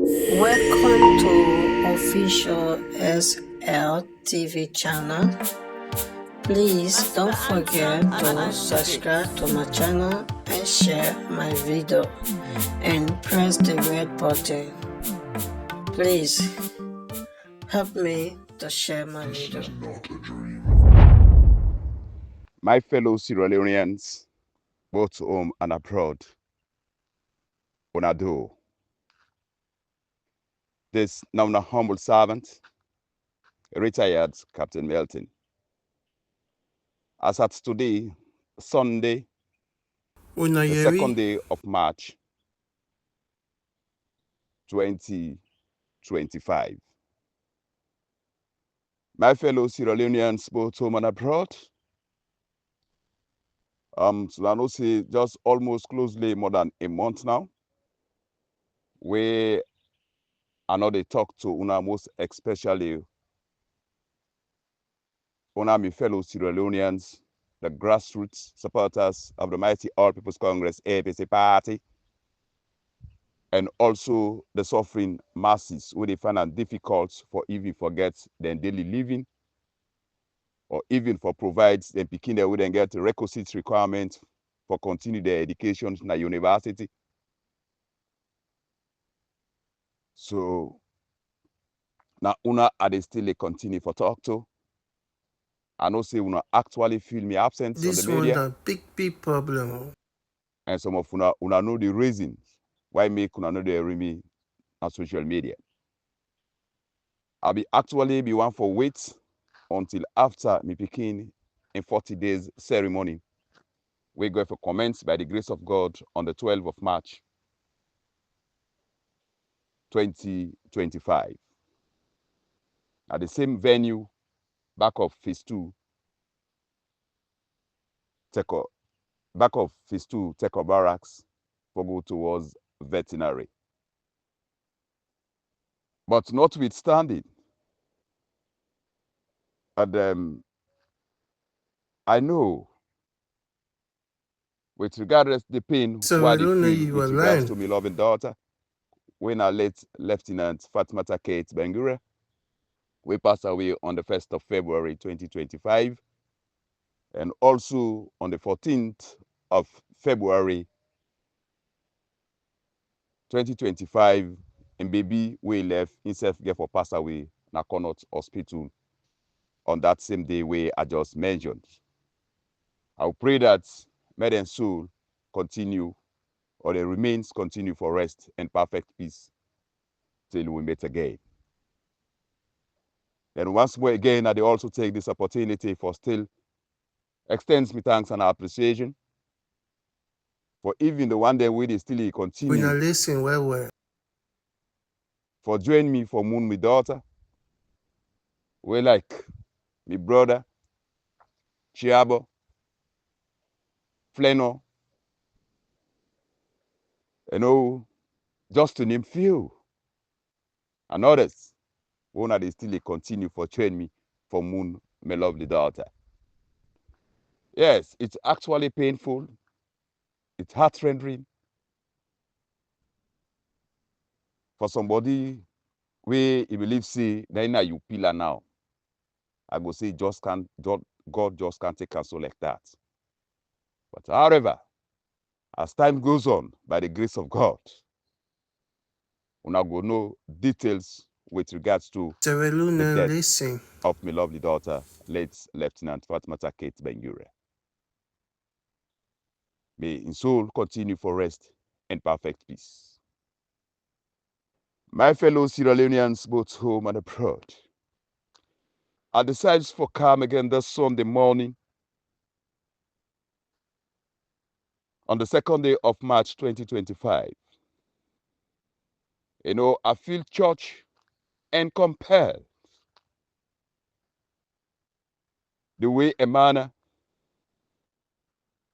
Welcome to official SLTV channel. Please don't forget to subscribe to my channel and share my video and press the red button. Please help me to share my video. My fellow Sierra Leoneans, both home and abroad, Onado. This now a humble servant, retired Captain MILTON. As at today, Sunday, the second day of March, 2025. My fellow Sierra Leoneans, both home and abroad, so I know say just almost closely more than a month now, we are not they talk to una most especially una my fellow Sierra Leoneans, the grassroots supporters of the mighty All People's Congress APC party, and also the suffering masses who they find it difficult for even forget their daily living, or even for provides them picking their way and get the requisite requirements for continue their education in the university. So now una are they still continue for talk to. I know say una actually feel me absence on the media. This one a big problem. And some of una know the reasons why make una know the me on social media. I'll be actually be one for wait until after me picking in 40 days ceremony. We go for comments by the grace of God on the 12th of March 2025. At the same venue, back of phase 2, Teko Barracks for go towards veterinary. But notwithstanding, and I know with regards to the pain what I feel with regards to my loving daughter, when our late Lieutenant Fatmata Kate Bengura, we passed away on the 1st of February 2025, and also on the 14th of February 2025, and baby we left himself get for pass away na Connaught Hospital on that same day where I just mentioned. I pray that may their soul continue, or their remains continue for rest and perfect peace till we meet again. And once more again, I also take this opportunity for still extends me thanks and appreciation for even the one day we still continue. When I listen well. For joining me for moon, my daughter. We like my brother, Chiabo, Fleno, just to name few. And others, one they still continue for joining me for moon, my lovely daughter. Yes, it's actually painful. It's heart-rending for somebody where he believes say now you pillar now. I go say God just can't take us so like that. But however, as time goes on, by the grace of God, we now go know details with regards to the death of my lovely daughter, late Lieutenant Fatmata Kate Bengura. May his soul continue for rest and perfect peace. My fellow Sierra Leoneans, both home and abroad, I decided for come again this Sunday morning on the second day of March 2025. I feel church and compelled the way a manner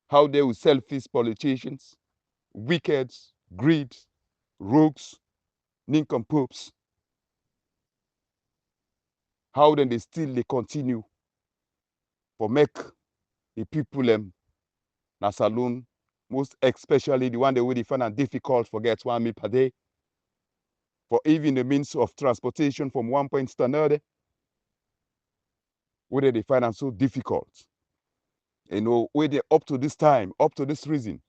how they will selfish politicians, wickeds, greed, rogues, nincompoops, how then they continue for make the people na saloon, most especially the one they will find it difficult for get 1 meal per day, for even the means of transportation from one point to another, whether they find it so difficult. You know, where they up to this time, up to this reason,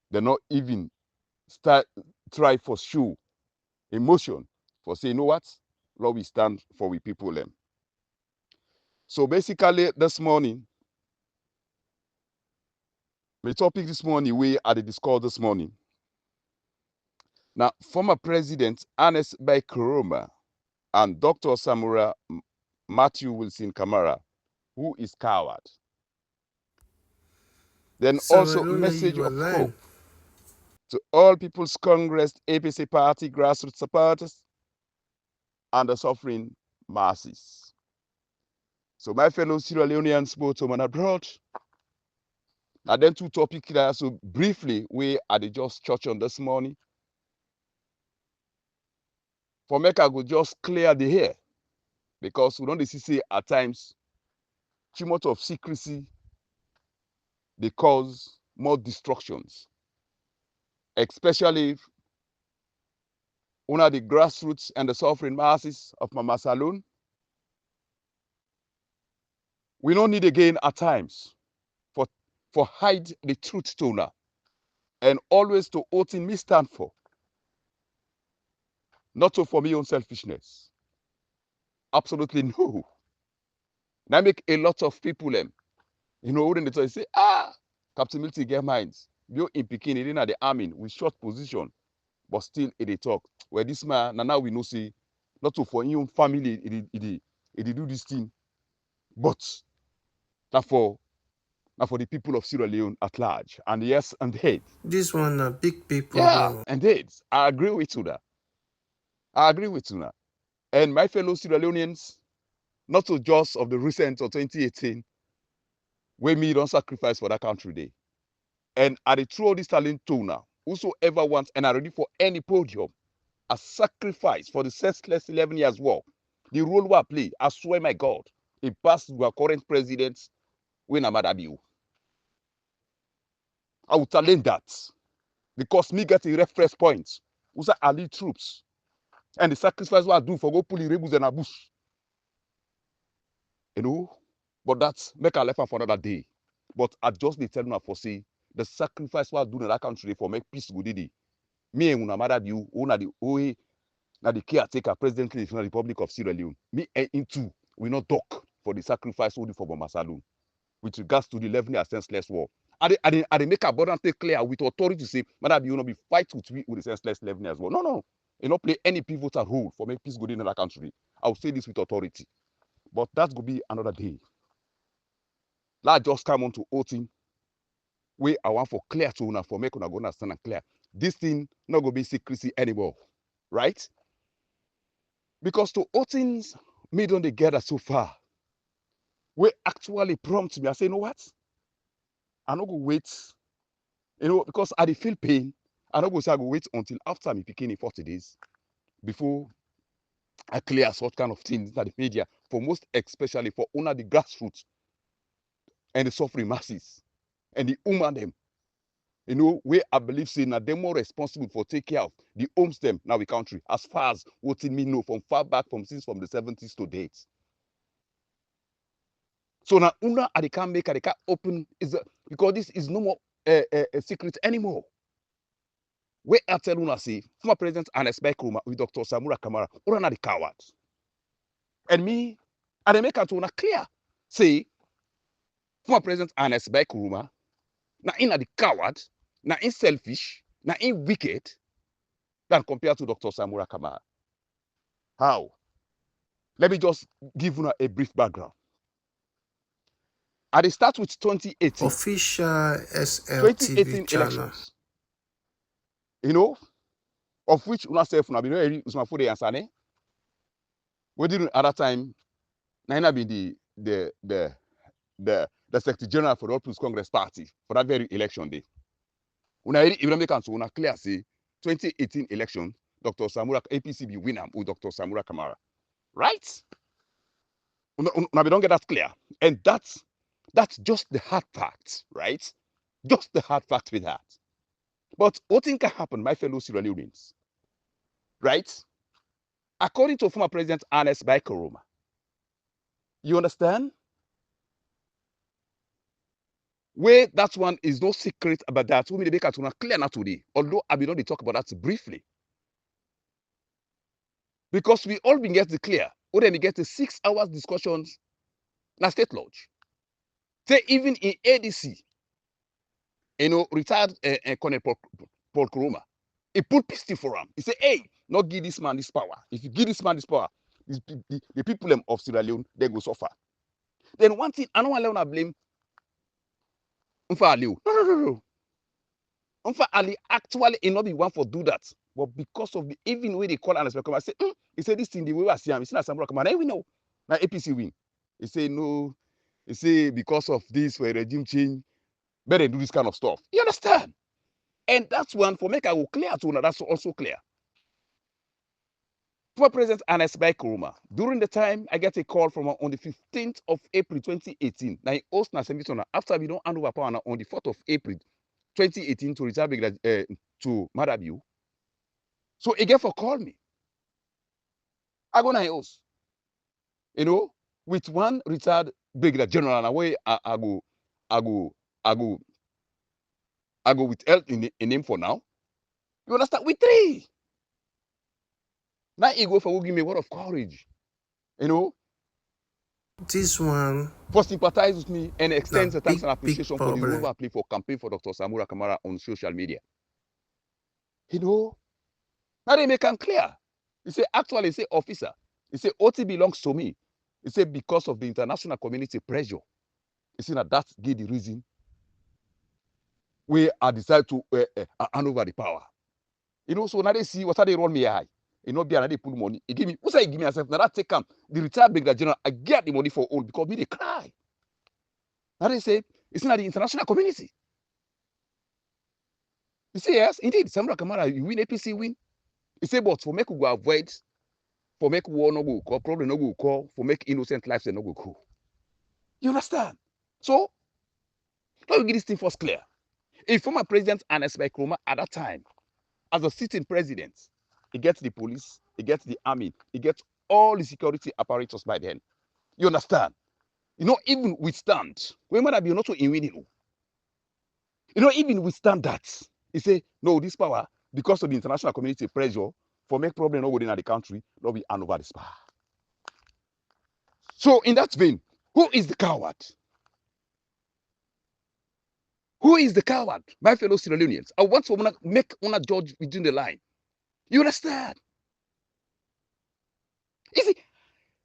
they're not even try for show emotion for say, you know what, Lord, we stand for we people them. So basically this morning, the topic this morning we had a discuss this morning. Now, former President Ernest Bai Koroma and Dr. Samura Mathew Wilson Kamara, who is coward. Then also message of hope to all People's Congress, APC Party, grassroots supporters, and the suffering masses. So my fellow Sierra Leoneans, both home and abroad, and then two topics there. So briefly, we at the Just Church on this morning. For make I go just clear the hair, because we don't see at times too much of secrecy, they cause more destructions, especially under the grassroots and the suffering masses of Mama Saloon. We don't need again at times for hide the truth toner and always to what in me stand for. Not so for me own selfishness. Absolutely no. Now make a lot of people you know, when they say, Captain Milton get minds. You in Pekin, in the army with short position, but still they talk. Where this man, now we know say, not so for your own family, it do this thing, but not for the people of Sierra Leone at large. And yes, indeed. This one a big people. Yeah, indeed. I agree with you that. I agree with you now. And my fellow Sierra Leoneans, not so just of the recent of 2018, where me don't sacrifice for that country day. And at the through this talent too now, whosoever wants and are ready for any podium, a sacrifice for the senseless 11 years war. The role we play, I swear my God, it passed to our current president, when I'm at you. I will challenge that. Because me get a reference point. Who's our lead troops. And the sacrifice we do for go pull the rebels in a bush. You know? But that's make a life for another day. But I just need to tell you for say the sacrifice we do in that country for make peace good day. Me and my you, una the OA, na the caretaker presently in the Republic of Sierra Leone. Me and into we not talk for the sacrifice we do for Mama Saloon with regards to the 11 year senseless war. I make abundantly clear with authority to say, Madam, you will not be fight with the senseless 11 years war. No. You not play any pivotal role for make peace good in that country. I will say this with authority. But that will be another day. Let's just come on to voting. Where I want for clear to una for make una go understand and clear. This thing not going to be secrecy anymore. Right? Because to voting me don't they gather so far. We actually prompt me. I say, you know what? I'm not going to wait. You know, because I feel pain. I'm not going to say I go wait until after me picking in 40 days before I clear such kind of things that the media, for most especially for only the grassroots and the suffering masses and the woman them. You know, where I believe saying that they're more responsible for take care of the homes them now the country, as far as what me know from far back from since from the 70s to date. So now una they can't make, they can't open is because this is no more a secret anymore. Where I tell una say, former President Ernest Bai Koroma with Dr. Samura Kamara, una the cowards. And me, and they make it una clear. Say, former President Ernest Bai Koroma, now in the coward, now in selfish, now in wicked, than compared to Dr. Samura Kamara. How? Let me just give you a brief background. At the start with 2018. Official SLTV 2018 channel. Elections. You know, of which una self una be very Usman Fode Yansane. We did at that time, Naina be the Secretary General for the People's Congress Party for that very election day. Una even make so una clear say 2018 election, Dr. Samura APC be winner with Dr. Samura Kamara. Right? Una don't get that clear. And that's just the hard fact, right? Just the hard fact with that. But what thing can happen, my fellow Sierra Leoneans? right? According to former President Ernest Bai Koroma. You understand? Where that one is no secret about that. We make it clear now today. Although I will not talk about that briefly. Because we all been get clear. Or then we get 6 hours discussions na state lodge. Say even in ADC, retired Colonel Paul Koroma, he put pistol for him. He said, hey, not give this man this power. If you give this man this power, the people of Sierra Leone, they go suffer. Then one thing, I don't want to blame Mfa Aliu. No. Mfa Ali actually not be one for do that. But because of the even way they call Ernest Bai Koroma, I say, he said this thing the way I see him, it's not Samura Mathew. We know. Now APC win. He say no. He say because of this for a regime change, better do this kind of stuff. You understand? And that's one for make I will clear to now. That's also clear. For President Ernest Bai Koroma, during the time I get a call from on the 15th of April 2018. Now he host na seminar after we don't hand over power on the 4th of April 2018 to reserve to Madabiu. So he get for call me. I go na house. With one retired brigadier general and away I go with health in name for now. You understand? With 3. Now he go for give me a word of courage. This one For sympathize with me and extends the thanks and big appreciation for the role problem. I play for campaign for Dr. Samura Kamara on social media. Now they make him clear. He say, actually, he say, officer, he say, OT belongs to me. He say, because of the international community pressure. He say, that give the reason where I decide to hand over the power. So now they see what they run me high. Be another pull money. He give me, who say he give me myself? Now that take him, the retired brigadier general, I get the money for all because me they cry. Now they say, it's not the international community. You say, yes, indeed, Samura Kamara, you win, APC win. He say, but for make we go avoid, for make war no go call, problem no go call, for make innocent lives no go call. You understand? So, let me get this thing first clear. A former president Ernest Bai Koroma at that time, as a sitting president, he gets the police, he gets the army, he gets all the security apparatus by then. You understand? Even withstand. We might be not so in winning. Even withstand that. He say, no, this power, because of the international community pressure, for make problem not within the country, not be hand over this power. So in that vein, who is the coward? Who is the coward? My fellow Sierra Leoneans. I want to make una judge within the line. You understand? You see,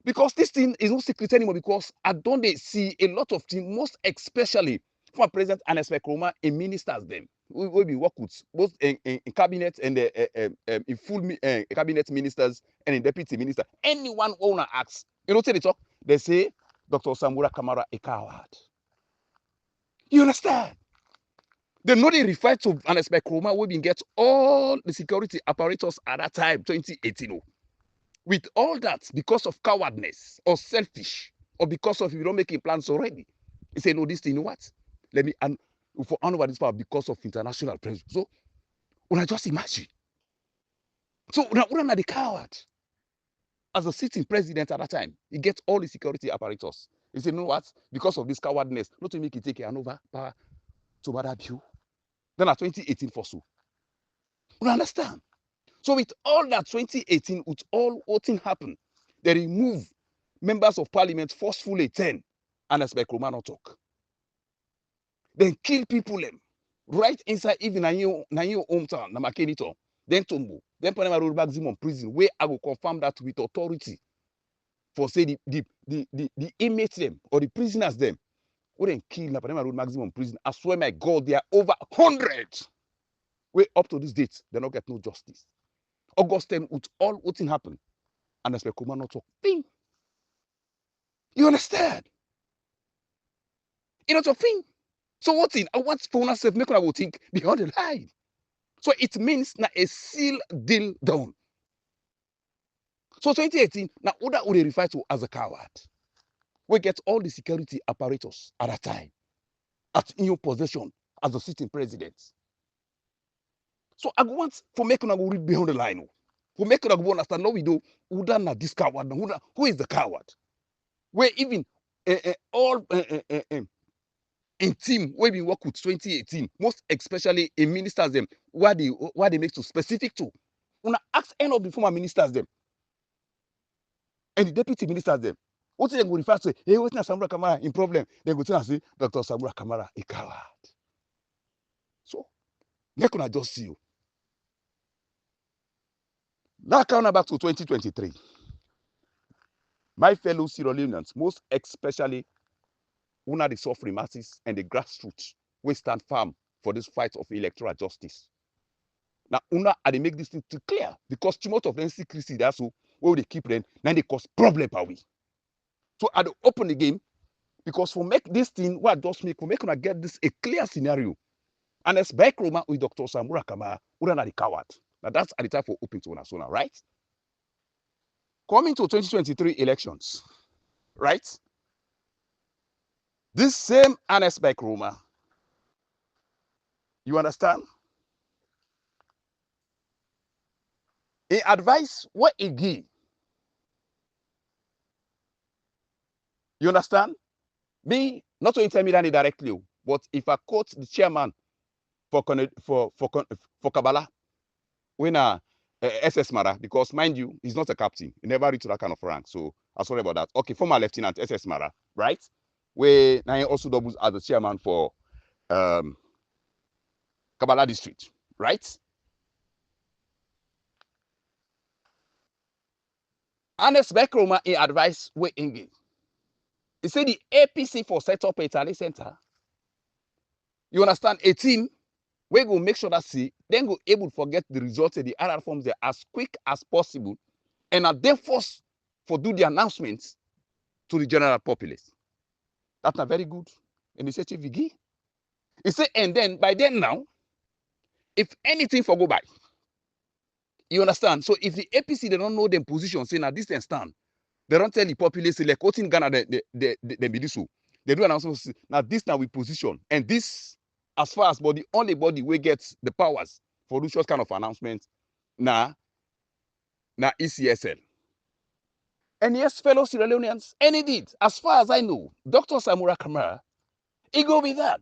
because this thing is not secret anymore, because I don't see a lot of things, most especially from President Ernest Bai Koroma in ministers them. We will be work with both in cabinet and in full cabinet ministers and in deputy minister. Anyone owner asks, say they talk, they say Dr. Samura Kamara a coward. You understand? They know they refer to Ernest Bai Koroma, we get all the security apparatus at that time, 2018. With all that, because of cowardness or selfish, or because of you don't making plans already, he say, no, this thing, you know what? Let me hand over this power because of international pressure. So, when I just imagine. So, when are the coward? As a sitting president at that time, he gets all the security apparatus. He said, you know what? Because of this cowardness, not to make it take over power to Madabiu. Then at 2018 for so. You understand? So with all that 2018, with all what thing happened, they remove members of parliament forcefully 10, and as Bai Koroma not talk. Then kill people them right inside even na your hometown, na Makenito. Then Tombo. Then put them a road maximum prison where I will confirm that with authority for say the inmates them or the prisoners them. Who then kill na Panama road maximum prison. I swear my God, they are over 100. Where up to this date, they don't get no justice. August 10, with all what thing happened, and as Bai Koroma not talk thing. You understand? You know what thing. So what thing? I want for myself make I will think beyond the line. So it means na a seal deal done. So 2018, now Oda would refer to as a coward. We get all the security apparatus at that time at in your possession as a sitting president. So I want for making I will read beyond the line. For make una go understand, no we do. Who na this coward? Who is the coward? Where even all in team where we work with 2018, most especially in ministers them, why they make so specific to. Una ask any of the former ministers them and the deputy ministers them. What they go refer to? Hey, what's Samura Kamara in problem? They go tell us say Dr. Samura Kamara a coward. So make una just see you. Now coming back to 2023. My fellow Sierra Leoneans, most especially una the suffering masses and the grassroots, we stand firm for this fight of electoral justice. Now, una are they make this thing too clear because too much of them secrecy that's where they keep them, now they cause problem per we. So I open the game because for make this thing, what does make for make una get this a clear scenario. And Ernest Bai Koroma with Dr. Samura Kamara, una the coward. Now that's at the time for open to una so now, right? Coming to 2023 elections, right? This same Ernest Bai Koroma, you understand? He advice what he give. You understand? Me, not to tell me that directly, but if I quote the chairman for Kabbalah, when SS Mara, because mind you, he's not a captain. He never reached that kind of rank. So I'm sorry about that. Okay, former lieutenant SS Mara, right? Where now he also doubles as the chairman for Kabbalah district, right? Ernest Bai Koroma in advice we engage. He said the APC for set up a talent center. You understand? A team we go make sure that then go able to forget the results of the RR forms there as quick as possible, and are then forced for do the announcements to the general populace. That's not very good initiative we give. He said, and then by then now, if anything for go by, you understand? So if the APC they don't know their position, say now this then stand, they don't tell the populace like what in Ghana they be this so. They do announcements now this now we position and this as far as body only body we gets the powers for those kind of announcements now ECSL. And yes, fellow Sierra Leoneans, and indeed, as far as I know, Dr. Samura Kamara, he go with that.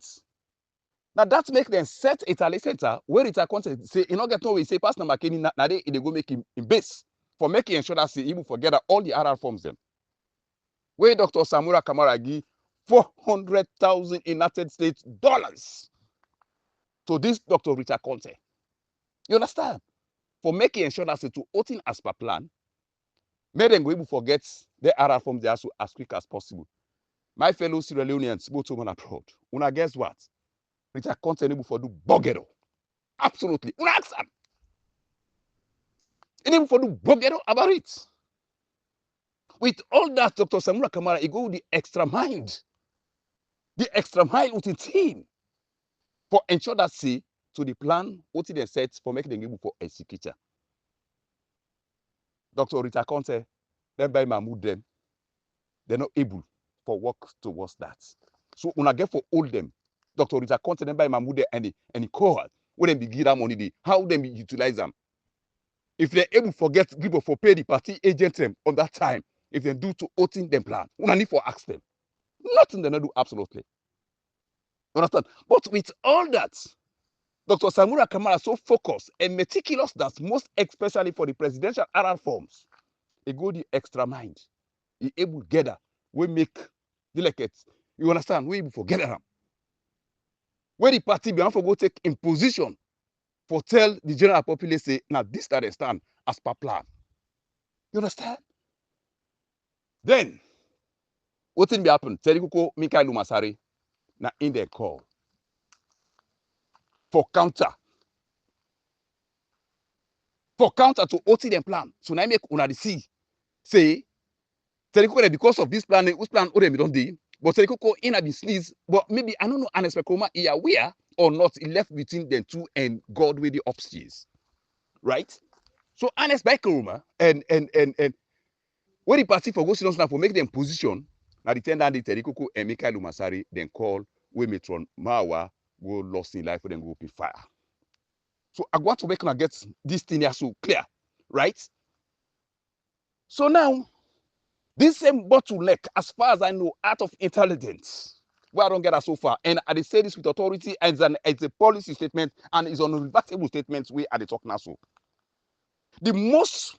Now that make them set a talent center where it's a content say you know get no way say pass number Kenny now they go make him in base for making sure that he will forget that all the other forms them. Where Dr. Samura Kamara give 400,000 United States dollars to this Dr. Richard Conte. You understand? For making sure that to voting as per plan, make them go able to forget the other forms they also as quick as possible. My fellow Sierra Leoneans, both home and abroad, una guess what? Richard Conte able for do bogero. Absolutely. Una ask them. Able for do bogero about it. With all that, Dr. Samura Kamara, he go the extra mile. The extra mile with the team for ensure that to the plan what they set for making them able for executor. Dr. Richard Conte, then by Mahmoud them, they're not able for work towards that. So when I get for all them, Dr. Richard Conte, then by Mahmoud and the cohort, when they be give that money, how they be utilize them. If they're able to forget people for pay the party agent them on that time, if they do to voting them plan, we need for ask them. Nothing they not do absolutely. Understand? But with all that, Dr. Samura Kamara so focused and meticulous that most especially for the presidential RR forms, he go the extra mind. He able to gather, we make delegates. You understand? We able to gather them. Where the party be for go take in position for tell the general populace say, now this that they stand as per plan. You understand? Then, what thing be happen? Terikuko Mikael Lumasari, na in their call for counter. For counter to OT them plan. So now make una see. Say, Terikuko because of this plan, whose plan we don't do. But Terikuko in a be sneeze. But maybe I don't know Ernest Bai Koroma is aware or not. He left between them two and God with the upstairs. Right? So Ernest Bai Koroma and when the party for go sit down for make them position, now the tender the Terikuko and Mikael Lumasari then call we Metron Mawa go lost in life for them go open fire. So I want to make get this thing here so clear. right? So now, this same bottleneck, as far as I know, out of intelligence, where I don't get that so far, and I say this with authority, and it's a policy statement, and it's an unreversible statement we are the talk now. So, the most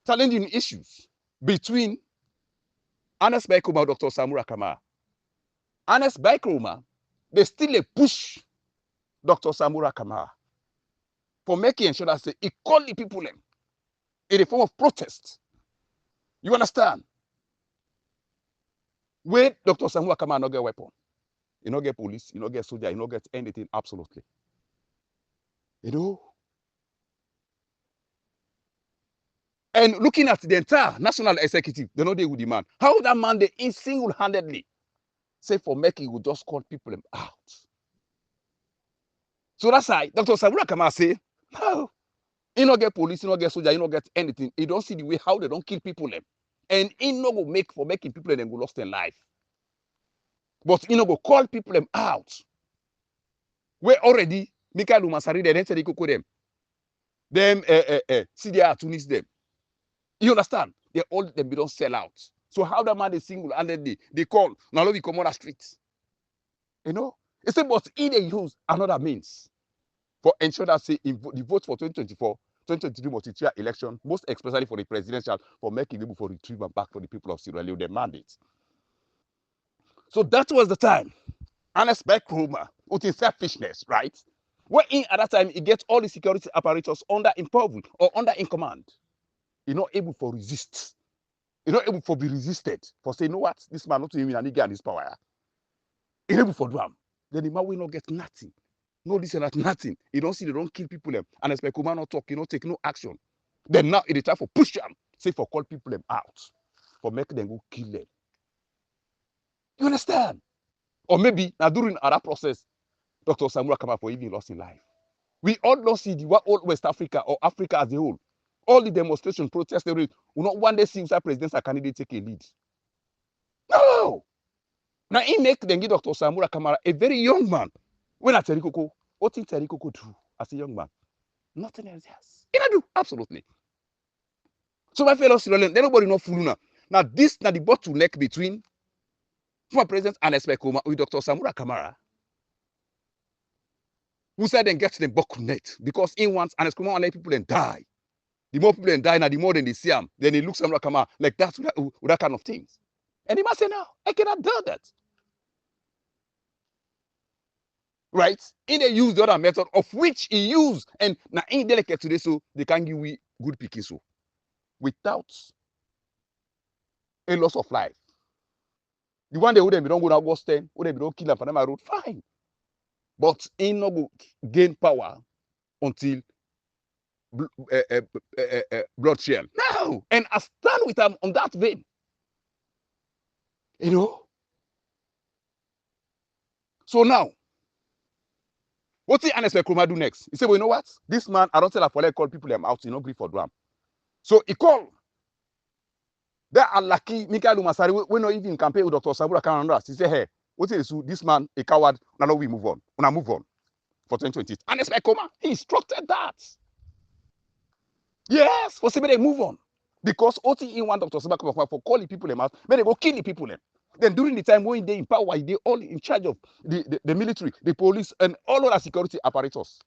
challenging issues between Ernest Bai Koroma and Dr. Samura Kamara. Ernest Bai Koroma, they still push Dr. Samura Kamara for making sure that he call the people in a form of protest. You understand? Where Dr. Samura Kamara not get weapon, he not get police, he not get soldier, he not get anything, absolutely. You know? And looking at the entire national executive, they know they would demand. How that man, they single-handedly say for making, he would just call people out. So that's why Dr. Samura Kamara say, no, he not get police, he not get soldier, he not get anything. He don't see the way how they don't kill people. And he not go make for making people them go lost their life. But he not go call people out. Where already, Mikael Umasari, they didn't say they could call them. Them, see they are Tunis them. You understand? They all them don't sell out. So how that man is single-handedly, they call, now we come on the streets. You know? It's about either use another means for ensure that say the vote for 2024, 2023 multi-tier election, most especially for the presidential, for making able for retrieval back for the people of Sierra Leone, their mandate. So that was the time. Ernest Bai Koroma, with his selfishness, right? Where at that time he gets all the security apparatus under impoverished or under in command. He's not able to resist. He's not able to be resisted. For saying, you know what, this man not to him and he get this power. He's able to do him. Then the man will not get nothing. No, this and nothing. You don't see they don't kill people them. And expect man not talk, you know, take no action. Then now it is time for push them. Say for call people them out. For make them go kill them. You understand? Or maybe now during that process, Dr. Samura Kamara for even lost his life. We all don't see the all West Africa or Africa as a whole. All the demonstration, protests, they will not one day see inside presidential candidate take a lead. No! Now he make them give Dr. Samura Kamara a very young man. When I tell you, what did Terry Coco do as a young man? Nothing else. Yes. He do, absolutely. So my fellow Syrians, nobody know fool now. Now this now the bottleneck between former President Ernest Bai Koroma with Dr. Samura Kamara. Who said then get them bottleneck because he wants Ernest Koroma and let people then die. The more people then die, now the more than they see him. Then he looks Samura Kamara like that with that kind of things. And he must say, no, I cannot do that. Right? In they use the other method of which he used, and now in delicate today, so they can give we good picking so without a loss of life. The one they wouldn't don't go to Boston, wouldn't don't kill them for them road, fine. But in no go gain power until bloodshed. No, and I stand with them on that vein. You know. So now, what did Ernest Bai Koroma do next? He said, well, you know what? This man, I don't tell a call people them out, you know, grief for drum. So he called. They are lucky, Mikael Umasari, we not even campaign with Dr. Samura Kamara. He said, hey, what is this man, a coward? Now we move on. Now move on for 2020. Ernest Bai Koroma, he instructed that. Yes, for say they move on. Because OTE want Dr. Samura Kamara for calling people them out, may they go kill the people them. Then during the time when they in power, they all in charge of the military, the police, and all other security apparatus.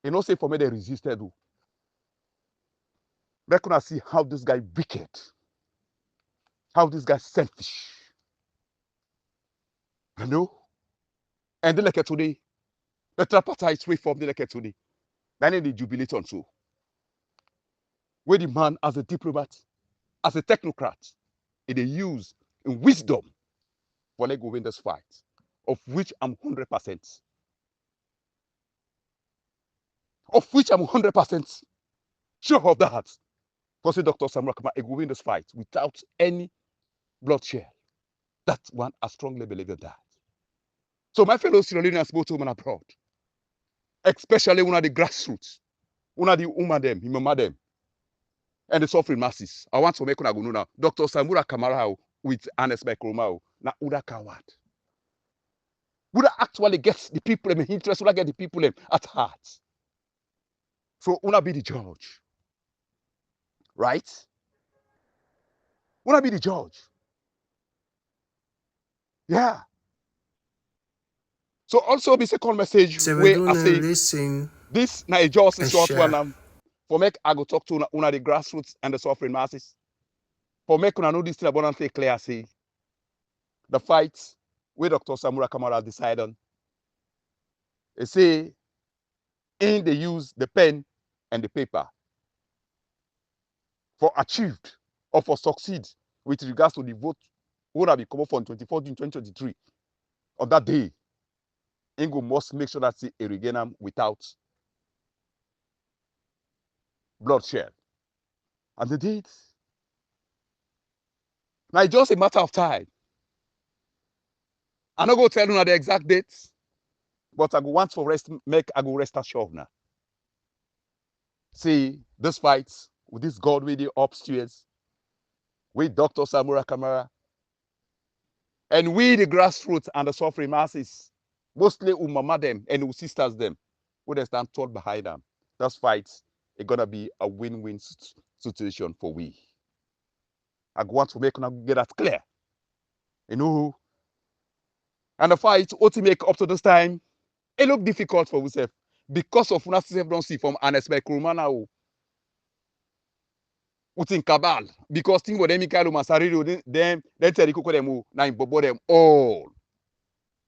You know, say for me they resisted. We're gonna see how this guy wicked, how this guy selfish. You know? And they like it today. The tripartite reform they like it today. Then they jubilate on so. Where the man as a diplomat, as a technocrat, they use in wisdom for let go win this fight, of which I'm 100%. Of which I'm 100% sure of that. For say Dr. Samura Kamara will win this fight without any bloodshed. That one I strongly believe in that. So my fellow Sierra Leoneans both home and abroad, especially one of the grassroots, one of the woman them, mama them, and the suffering masses. I want to make one go know now. Dr. Samura Kamara with Ernest Bai Koroma na Uda coward. Would actually get the people in interest, would get the people at heart. So una be the judge. Right? Una be the judge. Yeah. So also the second message So we're where I gonna say listen this now just a and short one share. for make I go talk to una the grassroots and the suffering masses. For make una know this thing abundantly clear, say the fight where Dr. Samura Kamara decided on. They say in they use the pen and the paper for achieved or for succeed with regards to the vote would have come up from 24 June 2023. On that day, Ingo must make sure that a regain without bloodshed. And they did. Now it's just a matter of time. I'm not going to tell you the exact dates, but I go want for rest, I go rest assured now. See, this fight with this God with the upstairs, with Dr. Samura Kamara, and we the grassroots and the suffering masses, mostly mama them and sisters them, who they stand tall behind them. That fight is gonna be a win-win situation for we. I want to make get that clear. You know, and the fight what to make up to this time, it look difficult for yourself because of what you don't see from Ernest Bai Koroma now. What's in cabal because thing with them Mikhail Masariro them tell you them now bobo them all.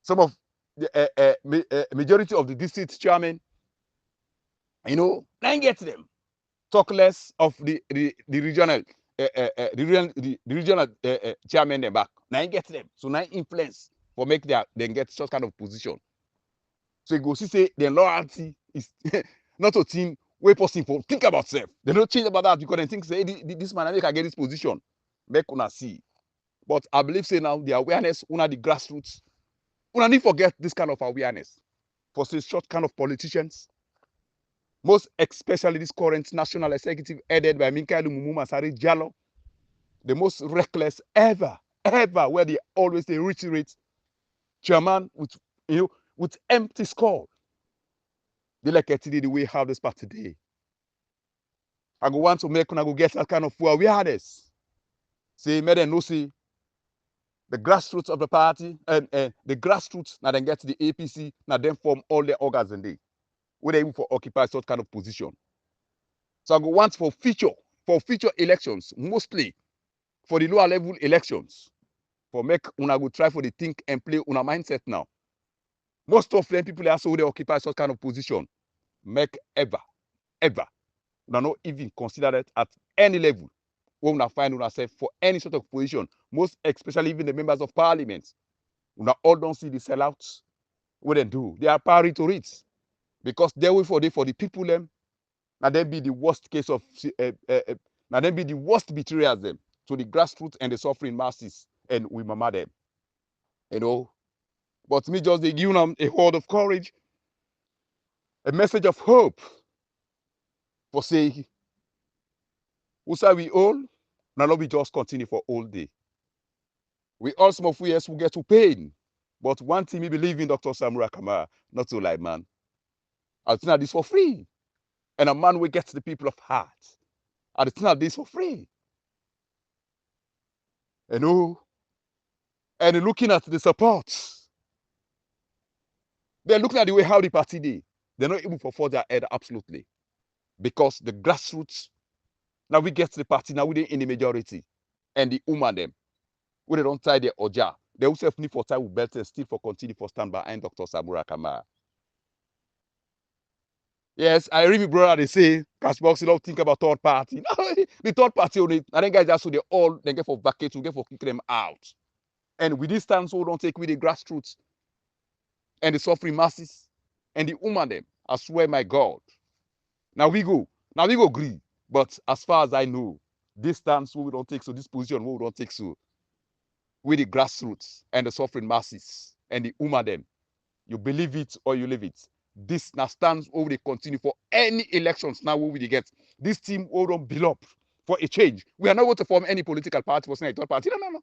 Some of the majority of the district chairman, you know, now get them. Talk less of the regional the regional chairman them back. Now get them. So now influence for make them get such kind of position. So you go see say the loyalty is not a thing way possible. Think about self. They don't change about that because they think say this man I can get this position. Make una see. But I believe say now the awareness, una the grassroots, una need forget this kind of awareness. For say short kind of politicians, most especially this current national executive headed by Mikhail Masari Jallo, the most reckless ever, where they always they reiterate chairman with empty skull. They like it today the way how this part today. I go want to make una go get that kind of awareness. Say, may they know see the grassroots of the party and the grassroots now then get to the APC, now then form all the organs in there. Where they even for occupy such kind of position. So I go want for future elections, mostly for the lower level elections, for make una go try for the think and play una mindset now. Most of them people also they occupy such kind of position. Make ever, una not even consider it at any level. When una find yourself for any sort of position, most especially even the members of parliament, una all don't see the sellouts. What they do, they are party to it because they will for the people them. Now then be the worst case of now then be the worst betrayers them to the grassroots and the suffering masses and we mama them. You know. But me just they give them a word of courage, a message of hope for say who say we all, now we just continue for all day. We all some of us will get to pain. But one thing we believe in Dr. Samura Kamara, not to lie, man. I'll think this for free. And a man will get the people of heart. I'll think this for free. You know, and looking at the support, they're looking at the way how the party did. They're not able to afford their head absolutely. Because the grassroots, now we get the party, now we're in the majority. And the woman them, when they don't tie their oja, they also need for time with belt and still for continue for stand behind Dr. Samura Kamara. Yes, I really brother they say Cashbox, you don't think about third party. The third party only, and then guys just so they all they get for vacate, to get for kick them out. And with this stance, so don't take with the grassroots and the suffering masses and the woman them. I swear, my God. Now we go agree. But as far as I know, this stance we don't take so, this position we don't take so, with the grassroots and the suffering masses and the woman them. You believe it or you leave it. This now stands over they continue for any elections now we will get. This team will don't build up for a change. We are not going to form any political party for saying a third party. No.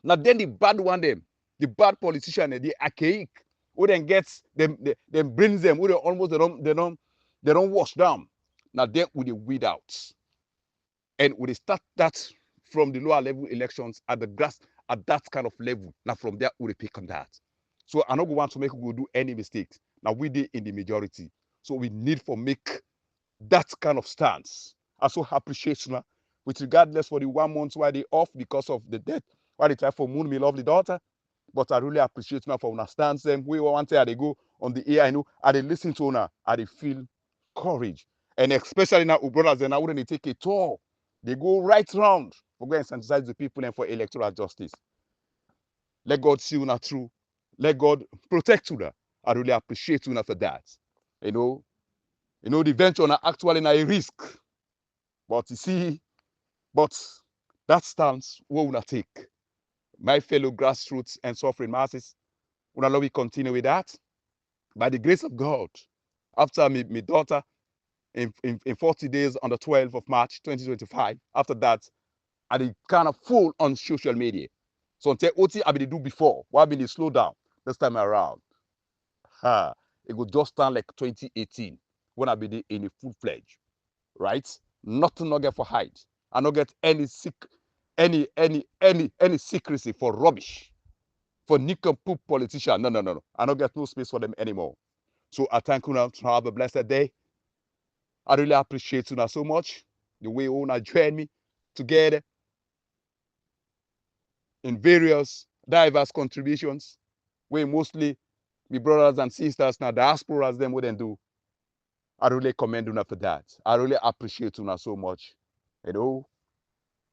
Now then the bad one them, the bad politician, the archaic, who then gets them brings them, who they almost they don't they don't wash down. Now then we dey weed out. And we dey start that from the lower level elections at the grass at that kind of level. Now from there we dey pick on that. So I no go want to make we go do any mistakes. Now we dey in the majority. So we need for make that kind of stance. I so appreciate now, with regardless for the 1 month why they off because of the death, why they try for moon me lovely daughter. But I really appreciate now for una stance them. We want to they go on the air, I know, and they listen to una, and they feel courage. And especially now, brothers, and I wouldn't take a tour. They go right round for go and sensitize the people and for electoral justice. Let God see una through. Let God protect una. I really appreciate una for that. You know, the venture now actually a risk. But you see, but that stance what una take. My fellow grassroots and suffering masses, una love we continue with that. By the grace of God, after my daughter in 40 days on the 12th of March 2025, after that, I did kind of full on social media. So until OT I been do before, why been slow down this time around? It would just stand like 2018 when I been in a full fledged, right? Nothing not get for hide. I not get any secrecy for rubbish, for nincompoop politician. No. I don't get no space for them anymore. So I thank you now to have a blessed day. I really appreciate you now so much. The way you now join me together in various diverse contributions, where mostly my brothers and sisters now diasporas them wouldn't do. I really commend you now for that. I really appreciate you now so much.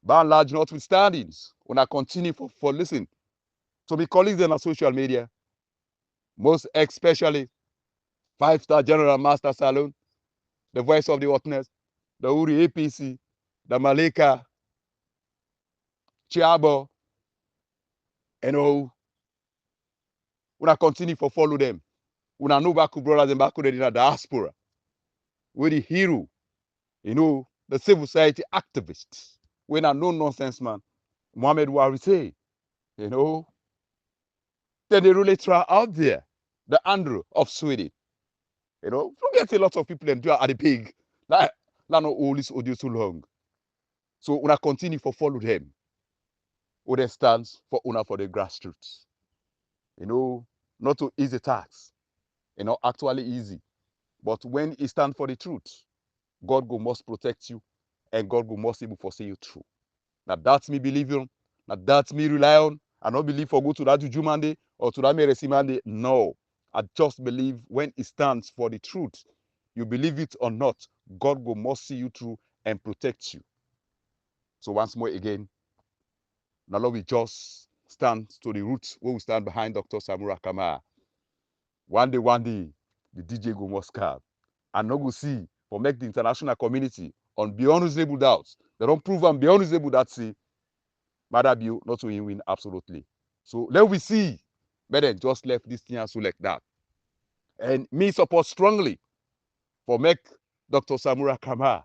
By and large, notwithstanding, when I continue for listen to my colleagues on social media, most especially 5-star General Master Salon, the voice of the witness, the Uri APC, the Malika, Chiabo, when I continue for follow them, when I know back brothers and back in the diaspora, with the hero, the civil society activists, when I know nonsense man, Mohammed Wari say, then they really try out there, the Andrew of Sweden. Forget a lot of people them do at the pig. Like not all this audio too long. So when I continue for follow them, what they stands for una for the grassroots. Not to easy task. Actually easy. But when it stands for the truth, God go must protect you and God go must able to see you through. Now that's me believe on. Now that's me rely on. I don't believe for go to that Juju Monday or to that Mercy Monday. No. I just believe when it stands for the truth, you believe it or not, God will must see you through and protect you. So once more again, now Lord, we just stand to the roots where we stand behind Dr. Samura Kamara. One day, the DJ go must come. And now go see for make the international community on beyond reasonable doubts. They don't prove them beyond reasonable doubt, see, Mother Bill not to win absolutely. So let we see. But then just left this thing so like that. And me support strongly for make Dr. Samura Kamara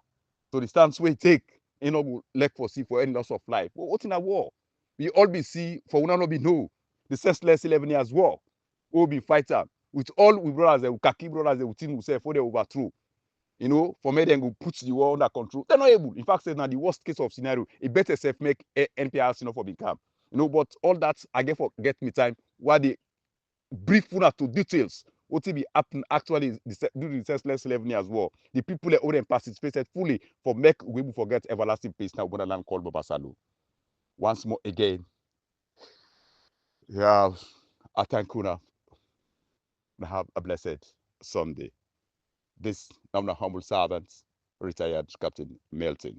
to the stance we take, like for see for any loss of life. What in a war? We all be see for one not be know the senseless 11 years war. We'll be fighter with all we brothers, the Kaki brothers, the team will say for the overthrow. For me, then go put the war under control. They're not able. In fact, now the worst case of scenario, it better self make NPRC for become. But all that I get me time while they brief una to details what will be happen actually during the senseless 11 years war. The people that already participated fully for make we will forget everlasting peace now when land called Babasalo. Once more again, yeah, I thank you now. Have a blessed Sunday. This I'm the humble servant, retired Captain MILTON.